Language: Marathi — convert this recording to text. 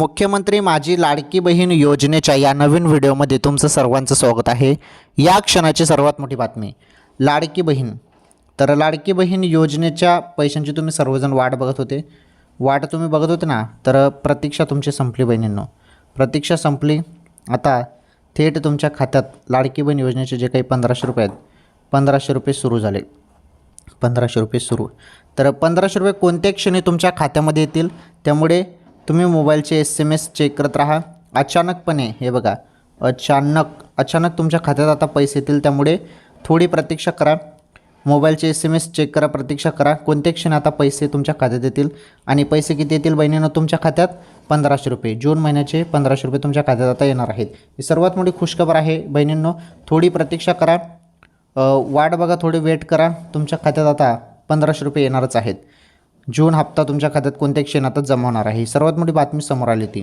मुख्यमंत्री माझी लाडकी बहीण योजनेच्या या नवीन व्हिडिओमध्ये तुमचं सर्वांचं स्वागत आहे। या क्षणाची सर्वात मोठी बातमी, लाडकी बहीण। तर लाडकी बहीण योजनेच्या पैशांची तुम्ही सर्वजण वाट बघत होते, तुम्ही बघत होते ना, तर प्रतीक्षा तुमची संपली बहिणींनो, प्रतीक्षा संपली। आता थेट तुमच्या खात्यात लाडकी बहीण योजनेचे जे काही 1500 रुपये आहेत, 1500 रुपये सुरू झाले, 1500 रुपये सुरू। तर 1500 रुपये कोणत्या क्षणी तुमच्या खात्यामध्ये येतील, त्यामुळे तुम्ही मोबाईलचे SMS चेक करत राहा। अचानकपणे हे बघा, अचानक तुमच्या खात्यात आता पैसे येतील, त्यामुळे थोडी प्रतीक्षा करा। मोबाईलचे SMS चेक करा, प्रतीक्षा करा, कोणत्या क्षणी आता पैसे तुमच्या खात्यात येतील। आणि पैसे किती येतील बहिणींनो तुमच्या खात्यात? 1500 रुपये। जून महिन्याचे 1500 रुपये तुमच्या खात्यात आता येणार आहेत। ही सर्वात मोठी खुशखबर आहे बहिणींनो, थोडी प्रतीक्षा करा, वाट बघा, थोडी वेट करा। तुमच्या खात्यात आता 1500 रुपये येणारच आहेत। जून हप्ता तुमच्या खात्यात कोणत्या क्षणातच जमा होणार आहे। सर्वात मोठी बातमी समोर आली ती।